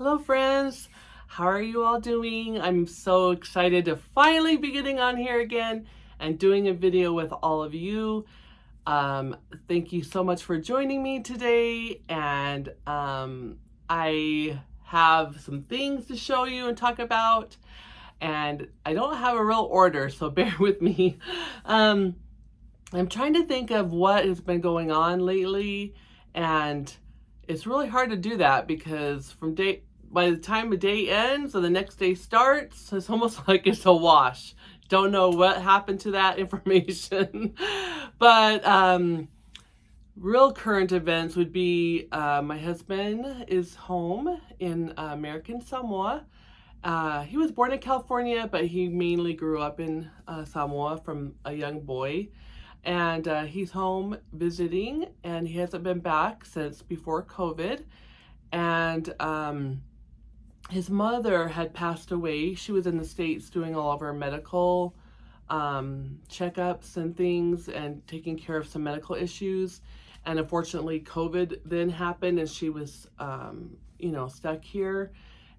Hello friends, how are you all doing? I'm so excited to finally be getting on here again and doing a video with all of you. Thank you so much for joining me today, and I have some things to show you and talk about, and I don't have a real order, so bear with me. I'm trying to think of what has been going on lately, and it's really hard to do that because by the time a day ends or the next day starts, it's almost like it's a wash. Don't know what happened to that information. But real current events would be my husband is home in American Samoa. He was born in California, but he mainly grew up in Samoa from a young boy. And he's home visiting, and he hasn't been back since before COVID. And his mother had passed away. She was in the States doing all of her medical checkups and things and taking care of some medical issues. And unfortunately, COVID then happened, and she was, stuck here.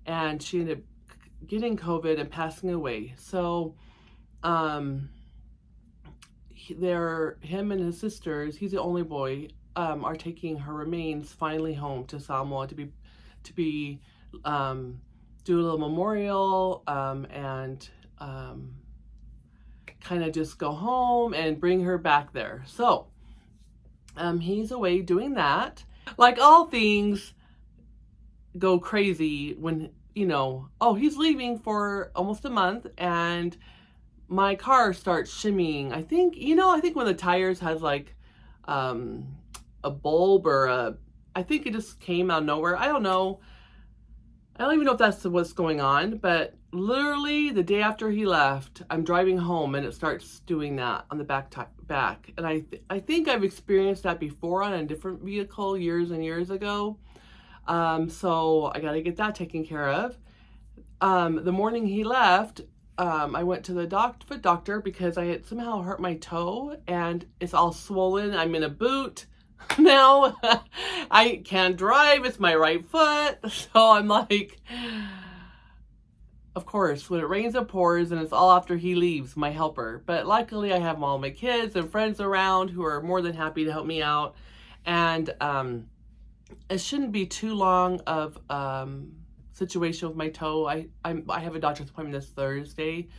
And she ended up getting COVID and passing away. So, him and his sisters, he's the only boy, are taking her remains finally home to Samoa to be do a little memorial and kind of just go home and bring her back there. So he's away doing that. Like all things go crazy when, he's leaving for almost a month and my car starts shimmying. I think when the tires has like a bulb or I think it just came out of nowhere. I don't know. I don't even know if that's what's going on, but literally the day after he left, I'm driving home and it starts doing that on the back. And I think I've experienced that before on a different vehicle years and years ago. So I got to get that taken care of. The morning he left, I went to the foot doctor because I had somehow hurt my toe and it's all swollen. I'm in a boot now. I can't drive. It's my right foot. So I'm like, of course, when it rains, it pours, and it's all after he leaves, my helper. But luckily, I have all my kids and friends around who are more than happy to help me out. And it shouldn't be too long of situation with my toe. I have a doctor's appointment this Thursday,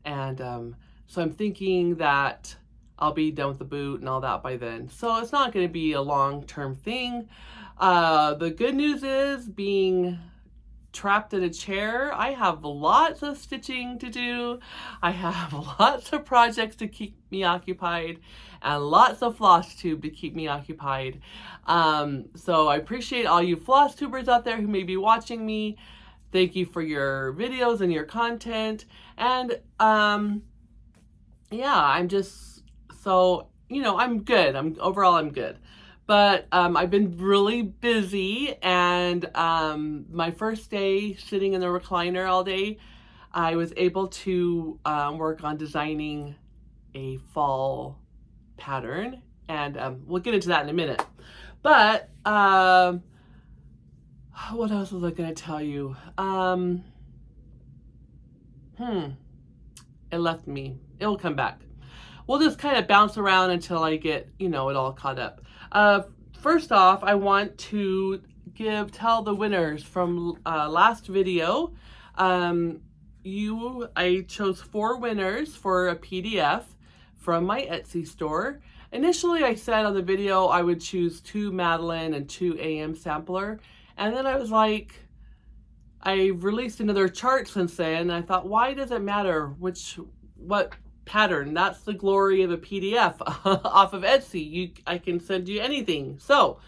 and so I'm thinking that I'll be done with the boot and all that by then. So it's not going to be a long-term thing. The good news is, being trapped in a chair, I have lots of stitching to do. I have lots of projects to keep me occupied and lots of FlossTube to keep me occupied. So I appreciate all you FlossTubers out there who may be watching me. Thank you for your videos and your content. And I'm just I'm good. I'm good. But I've been really busy, and my first day sitting in the recliner all day, I was able to work on designing a fall pattern, and we'll get into that in a minute. But what else was I going to tell you? It left me. It'll come back. We'll just kind of bounce around until I get, it all caught up. First off, I want to tell the winners from last video. I chose 4 winners for a PDF from my Etsy store. Initially, I said on the video I would choose 2 Madeline and 2 AM Sampler. And then I was like, I released another chart since then. And I thought, why does it matter what pattern? That's the glory of a PDF off of Etsy. I can send you anything. So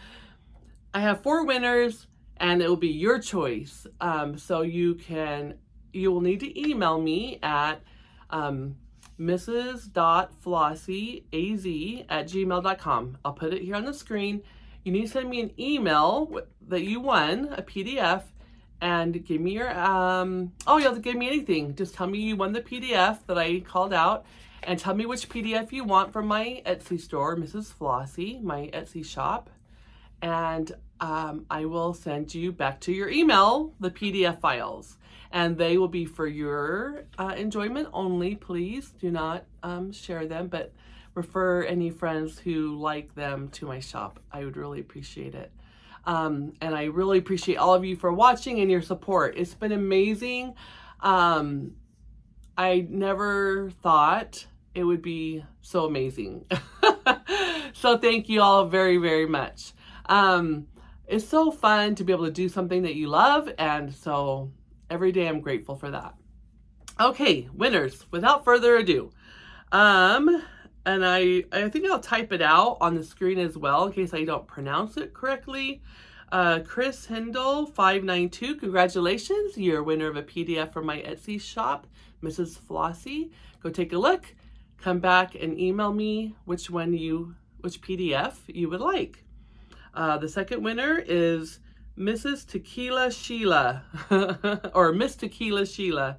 I have 4 winners, and it will be your choice. So you will need to email me at mrs.flossyaz@gmail.com. I'll put it here on the screen. You need to send me an email that you won a PDF, and give me your, you don't have to give me anything. Just tell me you won the PDF that I called out, and tell me which PDF you want from my Etsy store, Mrs. Flossy, my Etsy shop. And I will send you back to your email the PDF files, and they will be for your enjoyment only. Please do not share them, but refer any friends who like them to my shop. I would really appreciate it. And I really appreciate all of you for watching and your support. It's been amazing. I never thought it would be so amazing. So thank you all very, very much. It's so fun to be able to do something that you love, and so every day I'm grateful for that. Okay, winners, without further ado. And I think I'll type it out on the screen as well in case I don't pronounce it correctly. Chris Hindle 592, congratulations, you're a winner of a PDF from my Etsy shop, Mrs. Flossy. Go take a look, come back and email me which PDF you would like. The second winner is Mrs. Tequila Sheila, or Miss Tequila Sheila.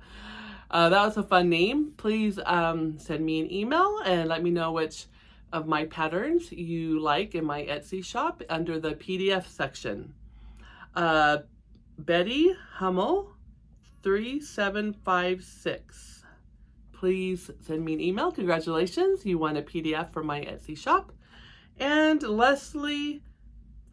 That was a fun name. Please send me an email and let me know which of my patterns you like in my Etsy shop under the PDF section. Betty Hummel 3756. Please send me an email. Congratulations, you won a PDF from my Etsy shop. And Leslie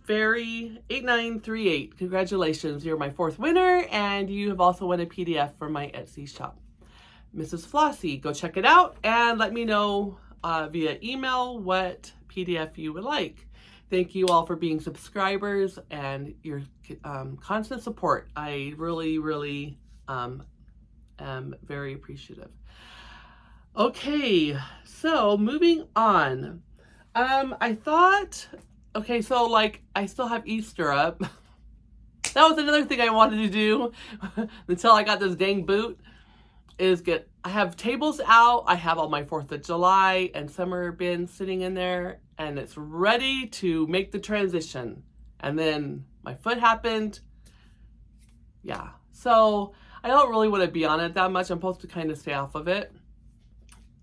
Ferry 8938. Congratulations, you're my fourth winner, and you have also won a PDF from my Etsy shop. Mrs. Flossy, go check it out and let me know via email what PDF you would like. Thank you all for being subscribers and your constant support. I really, really am very appreciative. Okay, so moving on. I thought, okay, so like I still have Easter up. That was another thing I wanted to do until I got this dang boot, is I have tables out. I have all my 4th of July and summer bins sitting in there, and it's ready to make the transition. And then my foot happened. Yeah, so I don't really want to be on it that much. I'm supposed to kind of stay off of it.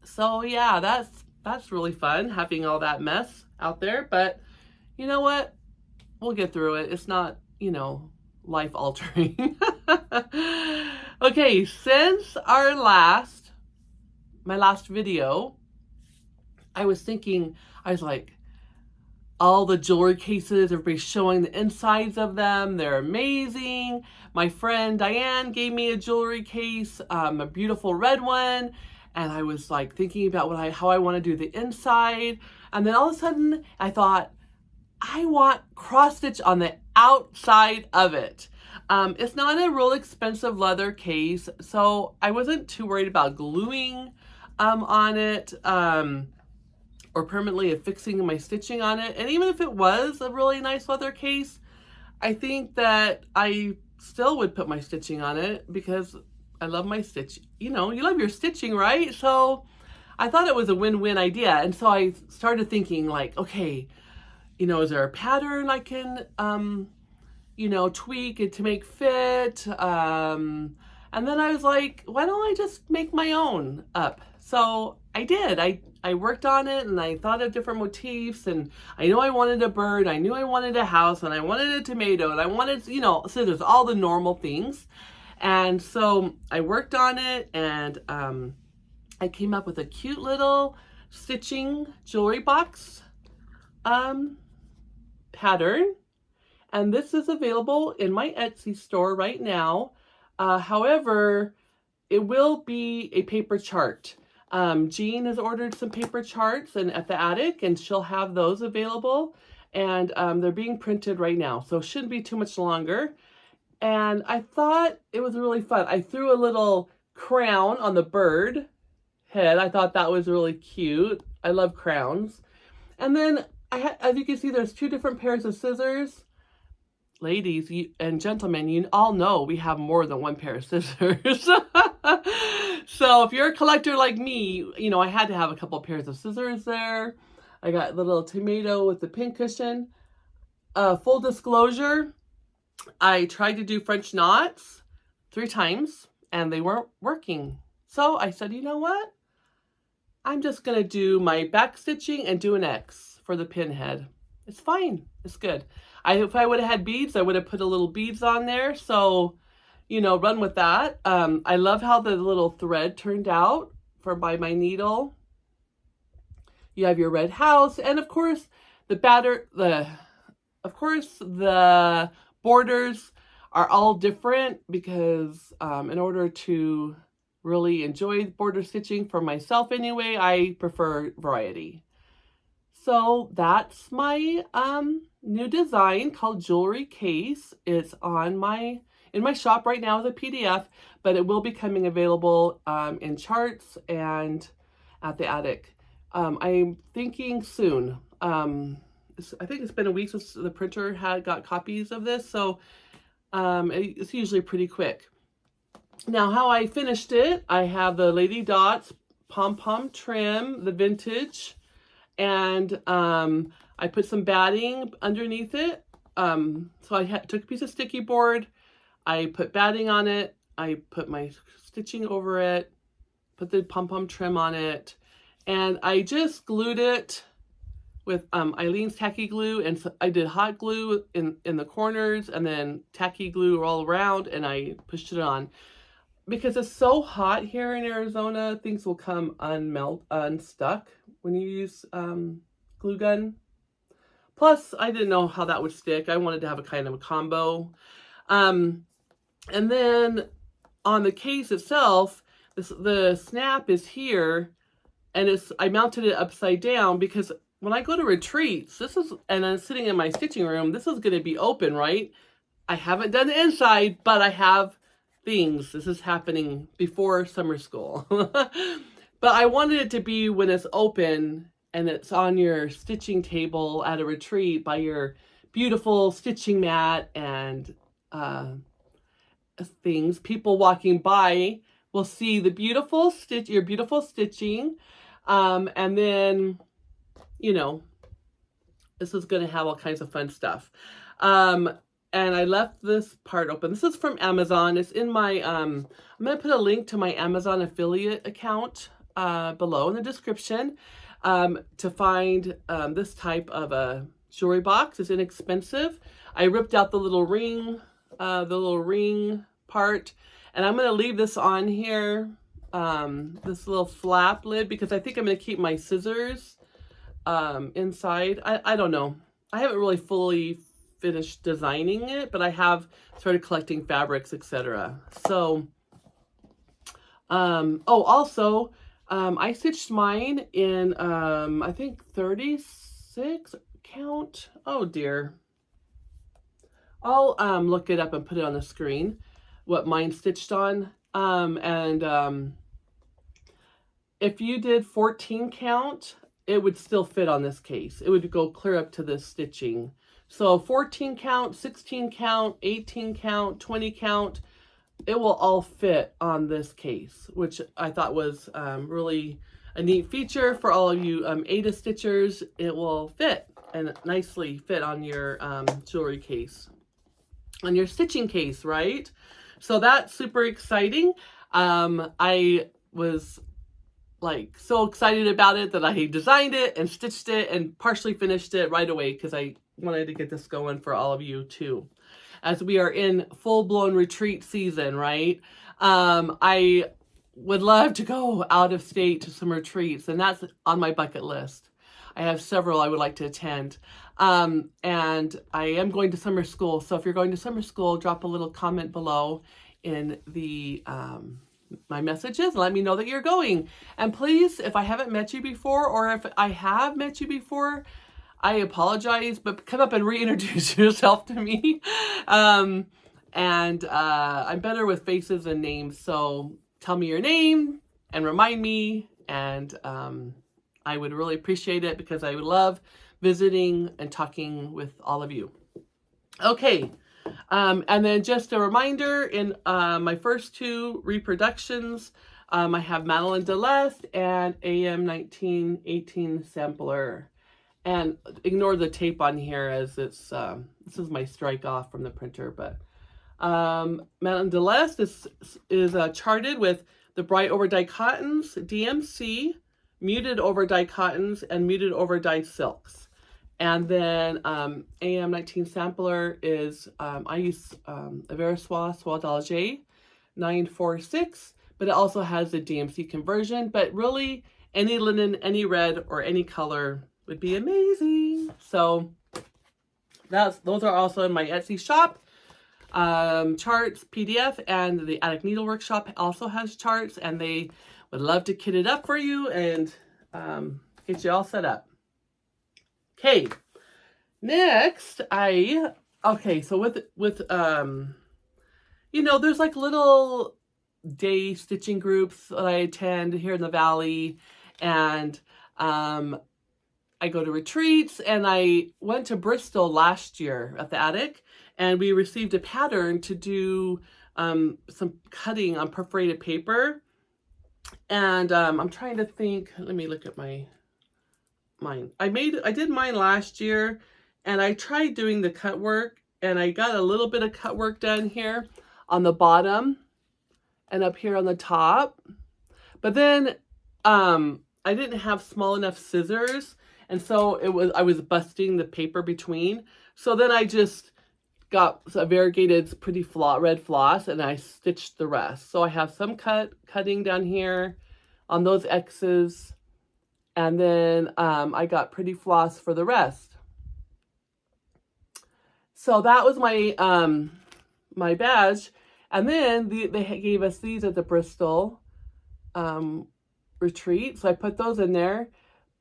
So yeah, that's really fun having all that mess out there, but you know what? We'll get through it. It's not, you know, life altering. Okay, since my last video, I was like, all the jewelry cases, everybody's showing the insides of them. They're amazing. My friend Diane gave me a jewelry case, a beautiful red one. And I was like thinking about how I want to do the inside. And then all of a sudden I thought, I want cross stitch on the outside of it. It's not a real expensive leather case, so I wasn't too worried about gluing on it or permanently affixing my stitching on it. And even if it was a really nice leather case, I think that I still would put my stitching on it because I love my stitch. You know, you love your stitching, right? So I thought it was a win-win idea. And so I started thinking like, okay, you know, is there a pattern I can, you know, tweak it to make fit? And then I was like, why don't I just make my own up? So I did. I worked on it and I thought of different motifs, and I knew I wanted a bird, I knew I wanted a house, and I wanted a tomato, and I wanted, you know, scissors, all the normal things. And so I worked on it, and I came up with a cute little stitching jewelry box pattern. And this is available in my Etsy store right now. However, it will be a paper chart. Jean has ordered some paper charts at the attic, and she'll have those available. And they're being printed right now, so it shouldn't be too much longer. And I thought it was really fun. I threw a little crown on the bird head. I thought that was really cute. I love crowns. And then, as you can see, there's 2 different pairs of scissors. Ladies and gentlemen, you all know we have more than 1 pair of scissors. So if you're a collector like me, you know, I had to have a couple pairs of scissors there. I got the little tomato with the pin cushion. Full disclosure, I tried to do French knots 3 times and they weren't working. So I said, you know what? I'm just going to do my back stitching and do an X for the pin head. It's fine. It's good. If I would have had beads, I would have put a little beads on there. So, you know, run with that. I love how the little thread turned out by my needle. You have your red house, and of course the borders are all different because in order to really enjoy border stitching for myself anyway, I prefer variety. So that's my new design called Jewelry Case. It's on in my shop right now as a PDF, but it will be coming available in charts and at the attic. I'm thinking soon. I think it's been a week since the printer got copies of this, so it's usually pretty quick. Now, how I finished it, I have the Lady Dots pom-pom trim, the vintage, and I put some batting underneath it. So I took a piece of sticky board, I put batting on it, I put my stitching over it, put the pom-pom trim on it, and I just glued it with Eileen's tacky glue, and so I did hot glue in the corners and then tacky glue all around, and I pushed it on. Because it's so hot here in Arizona, things will come unstuck when you use glue gun. Plus, I didn't know how that would stick. I wanted to have a kind of a combo. And then on the case itself, the snap is here, and I mounted it upside down because when I go to retreats, and I'm sitting in my stitching room, this is going to be open, right? I haven't done the inside, but I have things. This is happening before summer school. But I wanted it to be when it's open and it's on your stitching table at a retreat by your beautiful stitching mat and things. People walking by will see the beautiful your beautiful stitching. And then, you know, this is going to have all kinds of fun stuff. And I left this part open. This is from Amazon. It's in my, I'm going to put a link to my Amazon affiliate account below in the description to find this type of a jewelry box. It's inexpensive. I ripped out the little ring part, and I'm going to leave this on here, this little flap lid, because I think I'm going to keep my scissors inside. I don't know. I haven't really fully finished designing it, but I have started collecting fabrics, etc. So, also, I stitched mine in, I think 36 count. Oh dear. I'll look it up and put it on the screen, what mine stitched on. If you did 14 count, it would still fit on this case. It would go clear up to this stitching. So 14 count, 16 count, 18 count, 20 count, it will all fit on this case, which I thought was really a neat feature for all of you Ada stitchers. It will fit and nicely fit on your jewelry case, on your stitching case, right? So that's super exciting. I was like so excited about it that I designed it and stitched it and partially finished it right away because I wanted to get this going for all of you too, as we are in full-blown retreat season, right? I would love to go out of state to some retreats, and that's on my bucket list. I have several I would like to attend. And I am going to summer school, so if you're going to summer school, drop a little comment below in the my messages. Let me know that you're going. And please, if I haven't met you before, or if I have met you before, I apologize, but come up and reintroduce yourself to me. I'm better with faces and names, so tell me your name and remind me, and I would really appreciate it because I would love visiting and talking with all of you. Okay, and then just a reminder, in my first two reproductions, I have Madeline Deleste and AM 1918 sampler. And ignore the tape on here, as it's this is my strike off from the printer. But Madeline Deleste is charted with the bright over dye cottons, DMC, muted over dye cottons, and muted over dye silks. And then AM19 sampler is, I use a Veriswa Soie 946, but it also has the DMC conversion. But really, any linen, any red, or any color would be amazing. So those are also in my Etsy shop. Charts PDF, and the Attic Needlework shop also has charts, and they would love to kit it up for you and get you all set up. Okay, next so with you know, there's like little day stitching groups that I attend here in the Valley, and I go to retreats, and I went to Bristol last year at the Attic, and we received a pattern to do some cutting on perforated paper. And I'm trying to think, let me look at mine. I did mine last year, and I tried doing the cut work, and I got a little bit of cut work done here on the bottom and up here on the top. But then I didn't have small enough scissors, and so I was busting the paper between. So then I just got a variegated pretty red floss, and I stitched the rest. So I have some cutting down here on those X's, and then I got pretty floss for the rest. So that was my my badge. And then they gave us these at the Bristol retreat, so I put those in there.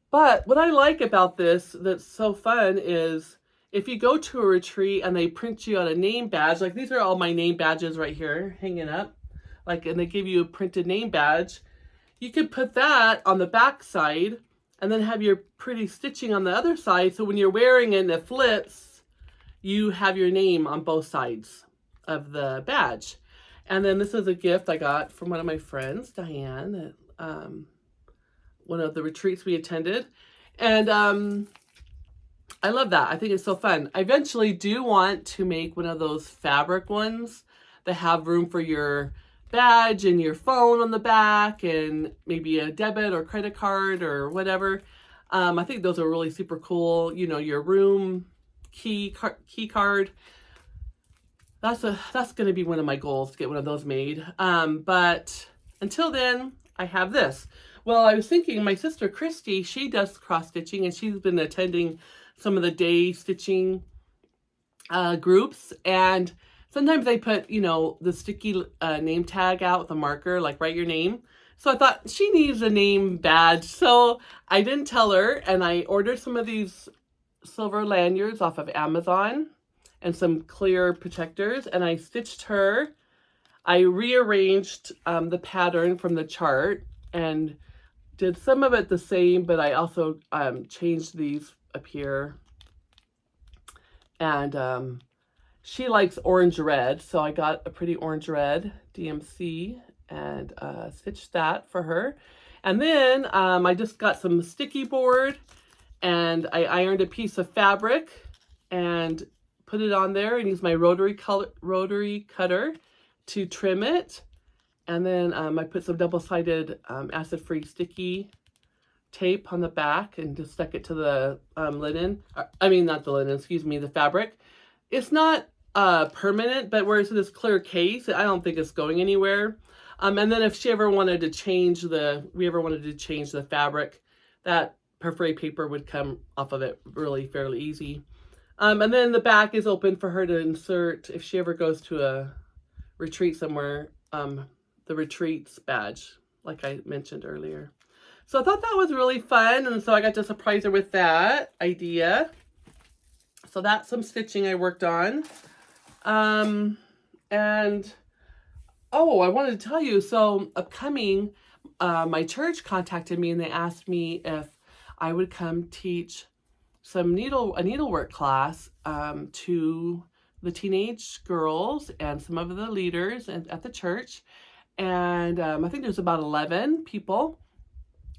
But what I like about this that's so fun is if you go to a retreat and they print you out a name badge, like these are all my name badges right here hanging up, like, and they give you a printed name badge, you could put that on the back side and then have your pretty stitching on the other side, so when you're wearing it and it flips, you have your name on both sides of the badge. And then this is a gift I got from one of my friends, Diane, at one of the retreats we attended. And I love that. I think it's so fun. I eventually do want to make one of those fabric ones that have room for your badge and your phone on the back, and maybe a debit or credit card or whatever. I think those are really super cool. You know, your room key card. That's going to be one of my goals, to get one of those made. But until then, I have this. Well, I was thinking, my sister Christy, she does cross stitching, and she's been attending some of the day stitching groups, and sometimes they put, you know, the sticky name tag out with a marker, like write your name. So I thought she needs a name badge, so I didn't tell her, and I ordered some of these silver lanyards off of Amazon and some clear protectors, and I stitched her. I rearranged the pattern from the chart and did some of it the same, but I also changed these up here. And she likes orange red, so I got a pretty orange red DMC and stitched that for her. And then I just got some sticky board, and I ironed a piece of fabric and put it on there, and used my rotary cutter to trim it. And then I put some double-sided acid-free sticky tape on the back and just stuck it to the linen. I mean, not the linen, excuse me, the fabric. It's not permanent, but where it's in this clear case, I don't think it's going anywhere. And then if we ever wanted to change the fabric, that perforated paper would come off of it fairly easy. And then the back is open for her to insert, if she ever goes to a retreat somewhere, the retreats badge, like I mentioned earlier. So I thought that was really fun, and so I got to surprise her with that idea. So that's some stitching I worked on. And oh, I wanted to tell you, so upcoming, my church contacted me, and they asked me if I would come teach a needlework class to the teenage girls and some of the leaders at the church. And I think there's about 11 people.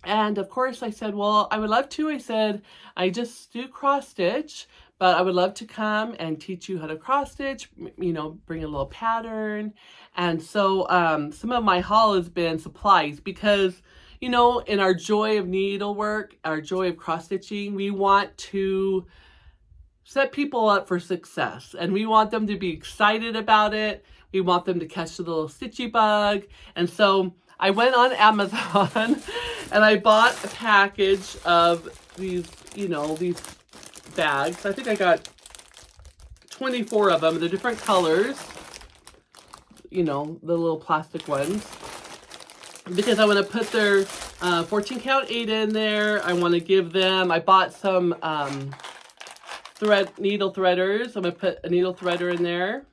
And of course I said, well, I would love to. I said, I just do cross stitch, but I would love to come and teach you how to cross stitch, you know, bring a little pattern. And so some of my haul has been supplies, because, you know, in our joy of needlework, our joy of cross stitching, we want to set people up for success, and we want them to be excited about it. We want them to catch the little stitchy bug. And so I went on Amazon and I bought a package of these, you know, these bags. I think I got 24 of them. They're different colors, you know, the little plastic ones, because I want to put their 14 count Aida in there. I want to give them, I bought some needle threaders. I'm going to put a needle threader in there,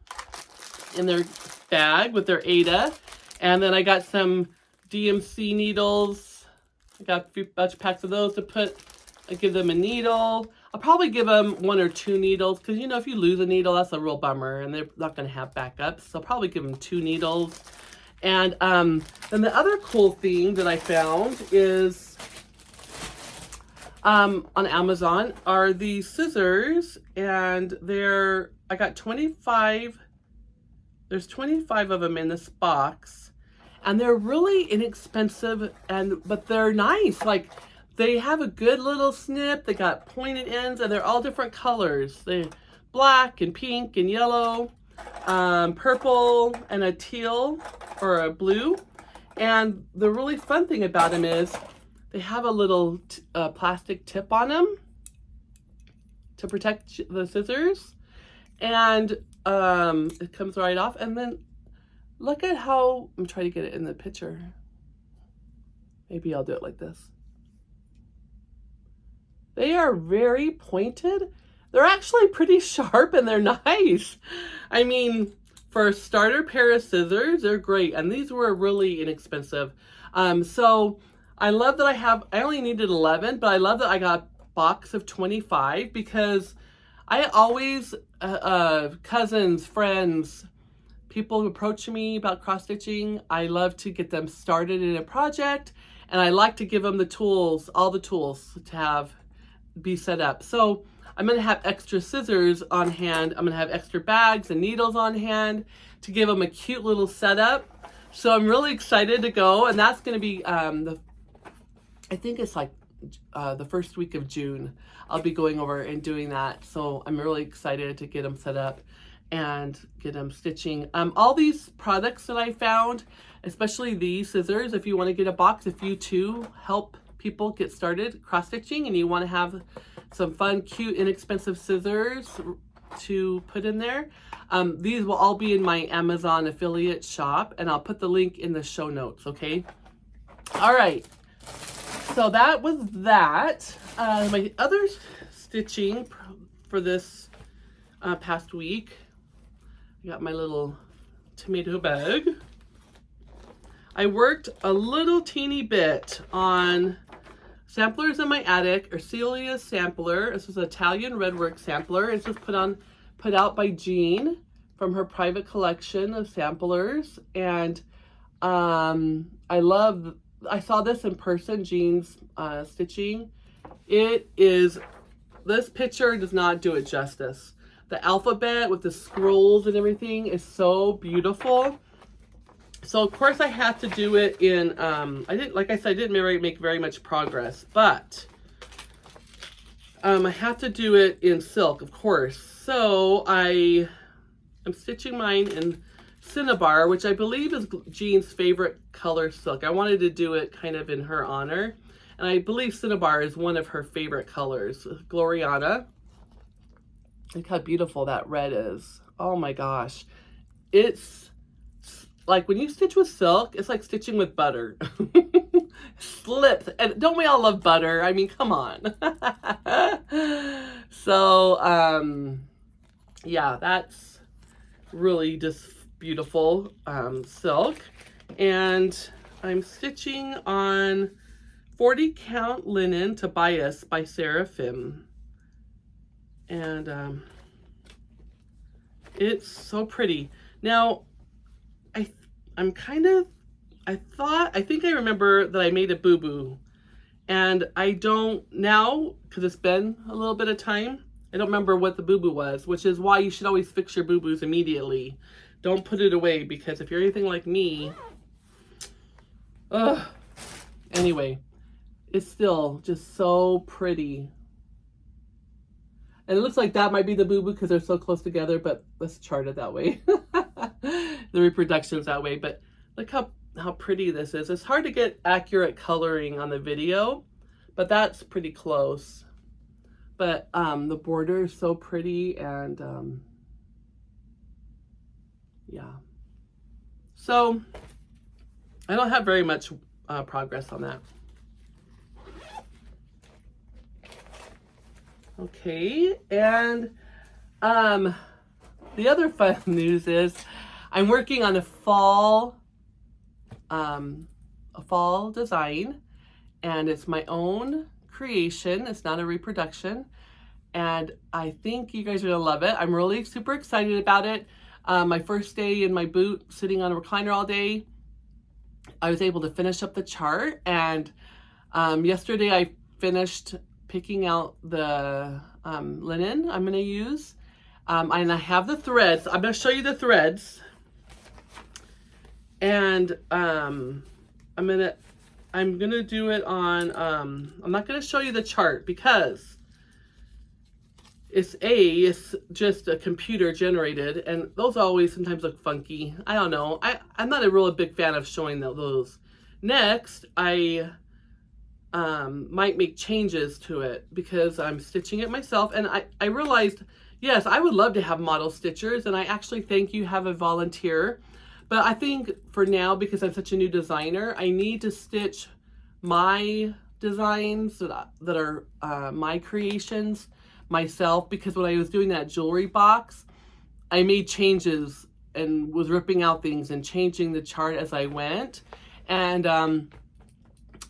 in their bag with their Aida. And then I got some DMC needles. I got a bunch of packs of those to put. I give them a needle. I'll probably give them 1 or 2 needles, because, you know, if you lose a needle, that's a real bummer, and they're not going to have backups. So I'll probably give them 2 needles. And then the other cool thing that I found is on Amazon are these scissors, and I got 25. There's 25 of them in this box, and they're really inexpensive, but they're nice. Like, they have a good little snip. They got pointed ends, and they're all different colors. They're black and pink and yellow, purple and a teal or a blue. And the really fun thing about them is they have a little plastic tip on them to protect the scissors. And it comes right off. And then look at how, I'm trying to get it in the picture. Maybe I'll do it like this. They are very pointed. They're actually pretty sharp, and they're nice. I mean, for a starter pair of scissors, they're great. And these were really inexpensive. So I love that I only needed 11, but I love that I got a box of 25, because I always, cousins, friends, people who approach me about cross-stitching, I love to get them started in a project, and I like to give them the tools, all the tools to be set up. So I'm going to have extra scissors on hand. I'm going to have extra bags and needles on hand to give them a cute little setup. So I'm really excited to go, and that's going to be, I think it's like the first week of June. I'll be going over and doing that. So I'm really excited to get them set up and get them stitching. All these products that I found, especially these scissors, if you want to get a box, if you too help people get started cross-stitching and you want to have some fun, cute, inexpensive scissors to put in there, these will all be in my Amazon affiliate shop, and I'll put the link in the show notes, okay? All right. So that was that. My other stitching for this past week, I got my little tomato bag. I worked a little teeny bit on samplers in my attic, or Celia's sampler. This was an Italian redwork sampler. It's just put out by Jean from her private collection of samplers. And I saw this in person, Jean's stitching. This picture does not do it justice. The alphabet with the scrolls and everything is so beautiful. So of course I had to do it in, like I said, I didn't make very much progress, but I have to do it in silk, of course. So I am stitching mine in Cinnabar, which I believe is Jean's favorite color silk. I wanted to do it kind of in her honor. And I believe Cinnabar is one of her favorite colors. Gloriana. Look how beautiful that red is. Oh my gosh. It's like when you stitch with silk, it's like stitching with butter. Slips. And don't we all love butter? I mean, come on. So, yeah, that's really just beautiful silk. And I'm stitching on 40 count linen Tobias by Seraphim. And it's so pretty. Now, I think I remember that I made a boo-boo, and I don't now, because it's been a little bit of time, I don't remember what the boo-boo was, which is why you should always fix your boo-boos immediately. Don't put it away, because if you're anything like me, anyway, it's still just so pretty. And it looks like that might be the boo-boo because they're so close together, but let's chart it that way. The reproduction's that way, but look how pretty this is. It's hard to get accurate coloring on the video, but that's pretty close. But the border is so pretty, and yeah. So I don't have very much progress on that. Okay, and the other fun news is I'm working on a fall design, and it's my own creation. It's not a reproduction, and I think you guys are gonna love it. I'm really super excited about it. My first day in my boot, sitting on a recliner all day, I was able to finish up the chart, and yesterday I finished picking out the linen I'm gonna use, and I have the threads. I'm gonna show you the threads, and I'm gonna do it on, I'm not gonna show you the chart because it's just a computer generated, and those always sometimes look funky. I don't know. I'm not a really big fan of showing those. Next, I might make changes to it because I'm stitching it myself, and I realized, yes, I would love to have model stitchers, and I actually think you have a volunteer, but I think for now, because I'm such a new designer, I need to stitch my designs that are my creations myself, because when I was doing that jewelry box, I made changes and was ripping out things and changing the chart as I went, and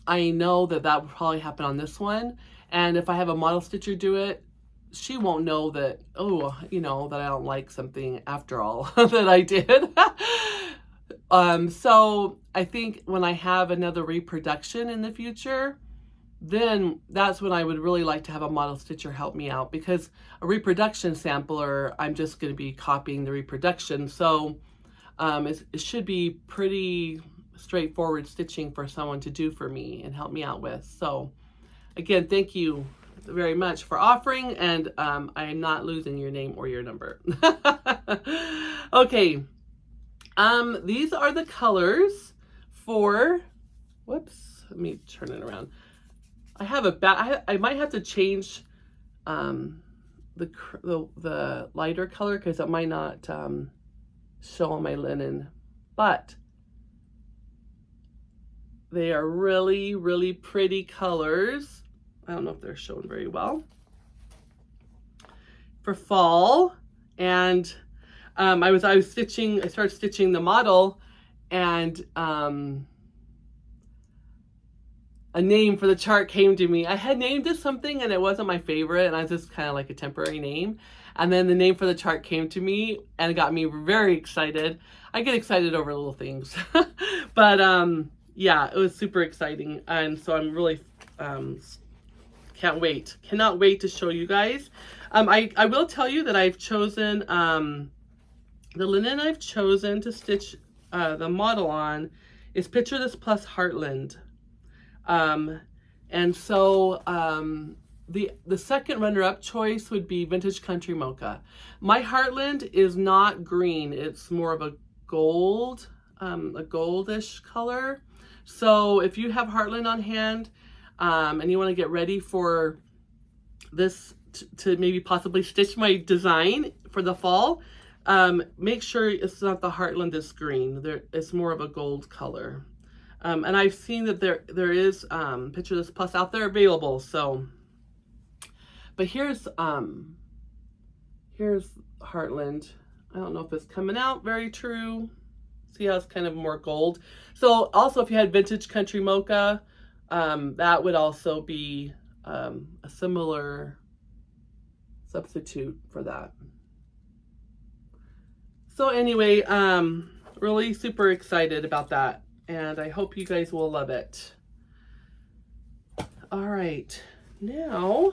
I know that will probably happen on this one, and if I have a model stitcher do it, she won't know that, oh, you know, that I don't like something after all that I did. So I think when I have another reproduction in the future, then that's when I would really like to have a model stitcher help me out, because a reproduction sampler, I'm just going to be copying the reproduction. So it should be pretty straightforward stitching for someone to do for me and help me out with. So again, thank you very much for offering, and I am not losing your name or your number. Okay, these are the colors for, whoops, let me turn it around. I have I might have to change the lighter color because it might not show on my linen, but they are really, really pretty colors. I don't know if they're shown very well for fall. And I started stitching the model, and a name for the chart came to me. I had named it something and it wasn't my favorite, and I was just kind of like a temporary name. And then the name for the chart came to me, and it got me very excited. I get excited over little things. But yeah, it was super exciting. And so I'm really, cannot wait to show you guys. I will tell you that I've chosen, the linen I've chosen to stitch the model on is Picture This Plus Heartland. And so the second runner-up choice would be Vintage Country Mocha. My Heartland is not green, it's more of a gold, a goldish color. So if you have Heartland on hand, and you want to get ready for this to maybe possibly stitch my design for the fall, make sure it's not the Heartland that's green. It's more of a gold color. And I've seen that there is Picture This Plus out there available. So, but here's Heartland. I don't know if it's coming out very true. See how it's kind of more gold. So also, if you had Vintage Country Mocha, that would also be a similar substitute for that. So anyway, really super excited about that, and I hope you guys will love it. All right, now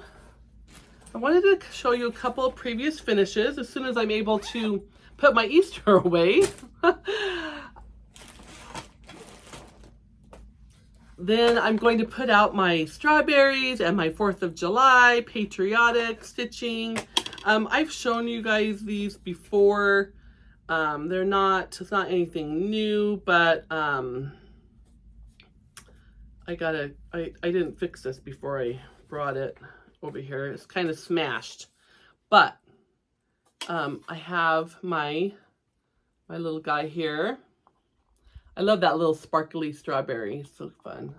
I wanted to show you a couple of previous finishes as soon as I'm able to put my Easter away. Then I'm going to put out my strawberries and my 4th of July patriotic stitching. I've shown you guys these before. It's not anything new, but I didn't fix this before I brought it over here. It's kind of smashed, but I have my little guy here. I love that little sparkly strawberry. It's so fun.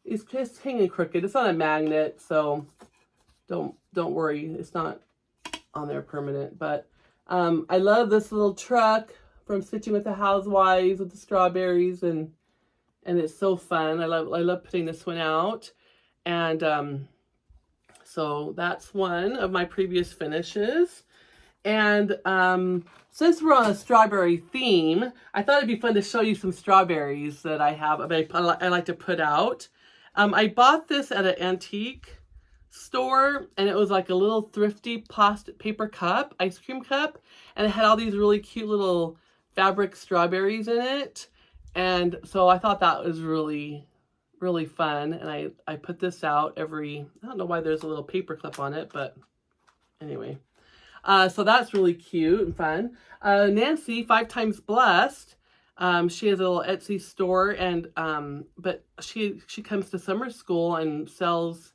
It's just hanging crooked. It's on a magnet, so don't worry. It's not on there permanent. But I love this little truck from Stitching with the Housewives with the strawberries, and it's so fun. I love putting this one out, and so that's one of my previous finishes. And since we're on a strawberry theme, I thought it'd be fun to show you some strawberries that I have, I like to put out. I bought this at an antique store, and it was like a little thrifty plastic paper cup, ice cream cup, and it had all these really cute little fabric strawberries in it. And so I thought that was really, really fun. And I put this out I don't know why there's a little paper clip on it, but anyway. So that's really cute and fun. Nancy, 5 Times Blessed, she has a little Etsy store, and but she comes to summer school and sells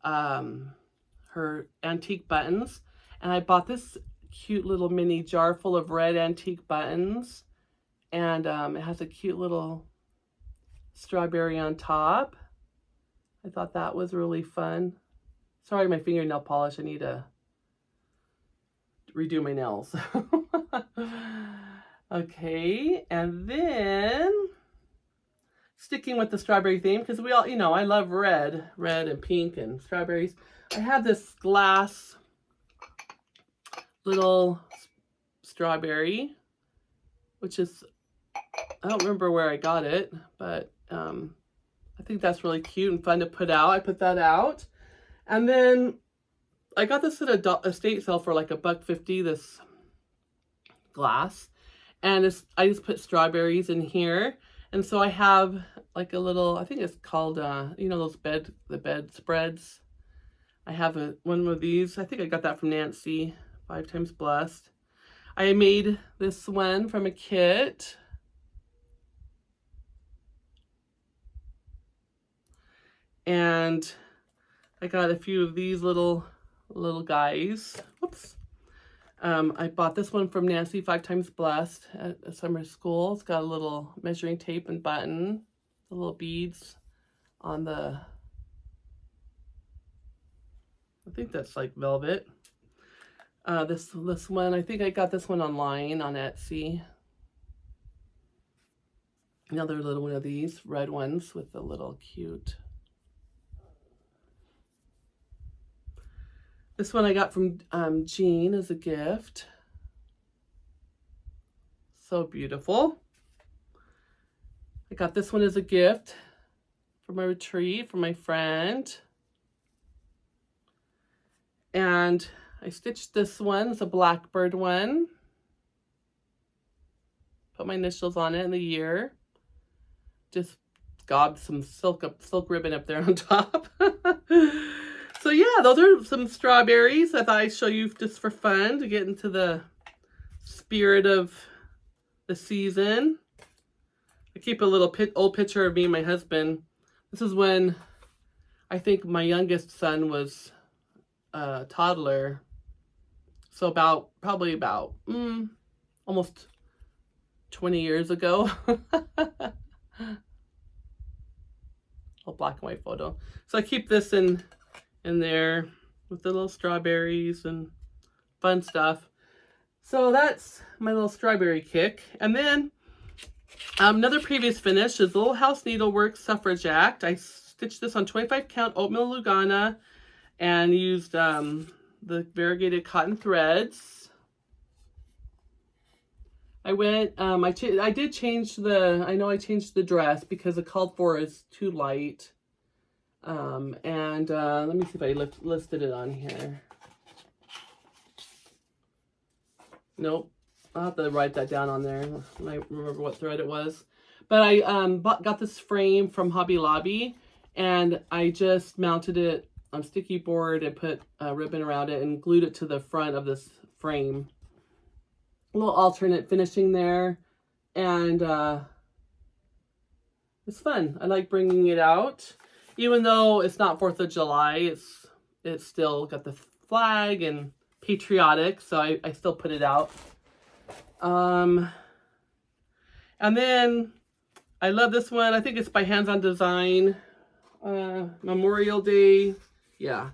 her antique buttons. And I bought this cute little mini jar full of red antique buttons, and it has a cute little strawberry on top. I thought that was really fun. Sorry, my fingernail polish. I need to redo my nails. Okay, and then sticking with the strawberry theme, because we all, I love red and pink and strawberries. I have this glass little strawberry, which is, I don't remember where I got it, but I think that's really cute and fun to put out. I put that out, and then I got this at a estate sale for like $1.50, this glass. And I just put strawberries in here. And so I have like a little, I think it's called, those the bed spreads. I have one of these. I think I got that from Nancy, 5 Times Blessed. I made this one from a kit. And I got a few of these little guys. Whoops. I bought this one from Nancy, 5 Times Blessed at a summer school. It's got a little measuring tape and button, the little beads on the, I think that's like velvet. This one, I think I got this one online on Etsy. Another little one of these red ones with the little cute. This one I got from Jean as a gift. So beautiful. I got this one as a gift for my retreat from my friend. And I stitched this one. It's a blackbird one. Put my initials on it and the year. Just gobbed some silk ribbon up there on top. So yeah, those are some strawberries I thought I'd show you just for fun, to get into the spirit of the season. I keep a little old picture of me and my husband. This is when I think my youngest son was a toddler. So probably about almost 20 years ago. A black and white photo. So I keep this in there with the little strawberries and fun stuff. So that's my little strawberry kick. And then another previous finish is Little House Needlework Suffrage Act. I stitched this on 25 count oatmeal Lugana and used the variegated cotton threads. I did change I changed the dress because the called for is too light. Let me see if I listed it on here. Nope. I'll have to write that down on there. I remember what thread it was. But I got this frame from Hobby Lobby, and I just mounted it on sticky board and put a ribbon around it and glued it to the front of this frame. A little alternate finishing there, and it's fun. I like bringing it out. Even though it's not 4th of July, it's still got the flag and patriotic, so I still put it out. And then I love this one. I think it's by Hands On Design. Memorial Day. Yeah,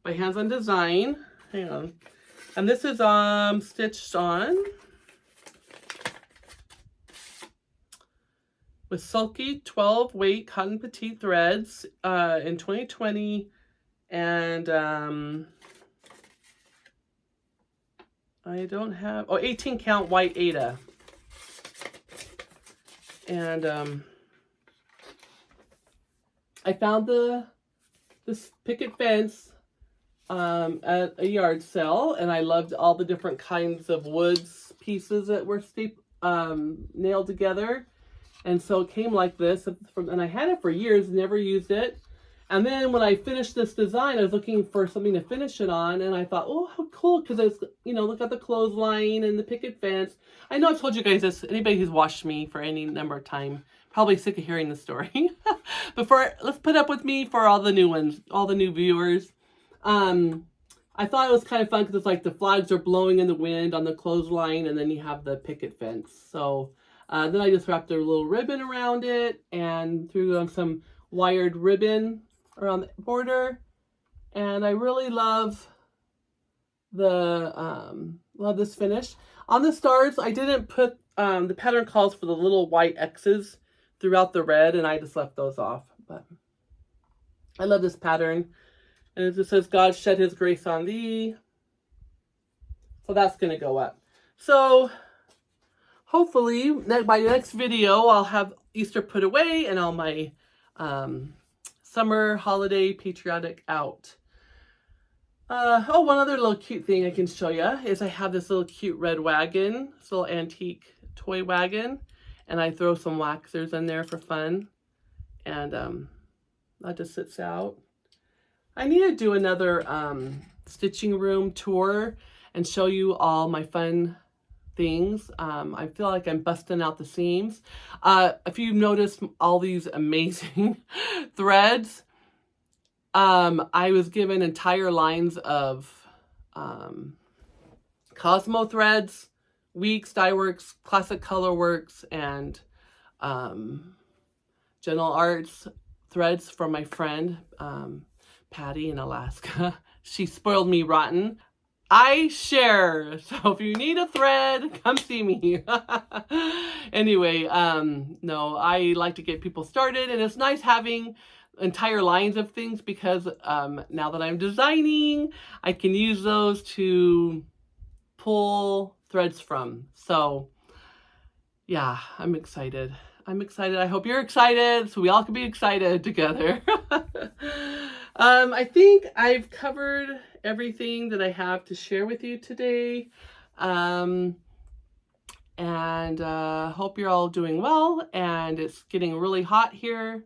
by Hands On Design. Hang on. And this is stitched on with silky 12-weight cotton petite threads in 2020, and I don't have 18 count white Aida, and I found this picket fence at a yard sale, and I loved all the different kinds of woods pieces that were nailed together. And so it came like this, and I had it for years, never used it. And then when I finished this design, I was looking for something to finish it on, and I thought, oh, how cool, because it's, look at the clothesline and the picket fence. I know I've told you guys this, anybody who's watched me for any number of time, probably sick of hearing the story. But let's put up with me for all the new ones, all the new viewers. I thought it was kind of fun because it's like the flags are blowing in the wind on the clothesline, and then you have the picket fence. So then I just wrapped a little ribbon around it and threw on some wired ribbon around the border. And I really love love this finish. On the stars, I didn't put, the pattern calls for the little white X's throughout the red, and I just left those off. But I love this pattern. And it just says, God shed his grace on thee. So that's going to go up. So hopefully by the next video, I'll have Easter put away and all my summer holiday patriotic out. One other little cute thing I can show you is I have this little cute red wagon, this little antique toy wagon, and I throw some waxers in there for fun, and that just sits out. I need to do another stitching room tour and show you all my fun things. I feel like I'm busting out the seams. If you've noticed all these amazing threads, I was given entire lines of Cosmo threads, Weeks, Dye Works, Classic Color Works, and General Arts threads from my friend Patty in Alaska. She spoiled me rotten. I share, so if you need a thread, come see me. Anyway, no, I like to get people started, and it's nice having entire lines of things because now that I'm designing, I can use those to pull threads from. So yeah, I'm excited. I hope you're excited, so we all can be excited together. I think I've covered everything that I have to share with you today. And hope you're all doing well, and it's getting really hot here,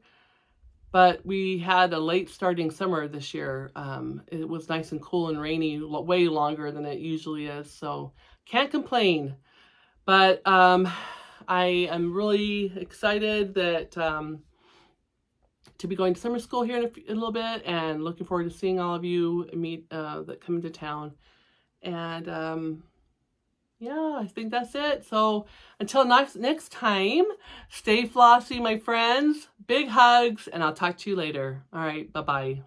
but we had a late starting summer this year. It was nice and cool and rainy, way longer than it usually is, so can't complain. But I am really excited that to be going to summer school here in a little bit, and looking forward to seeing all of you that come into town. And yeah, I think that's it. So until next time, stay flossy, my friends. Big hugs, and I'll talk to you later. All right, bye-bye.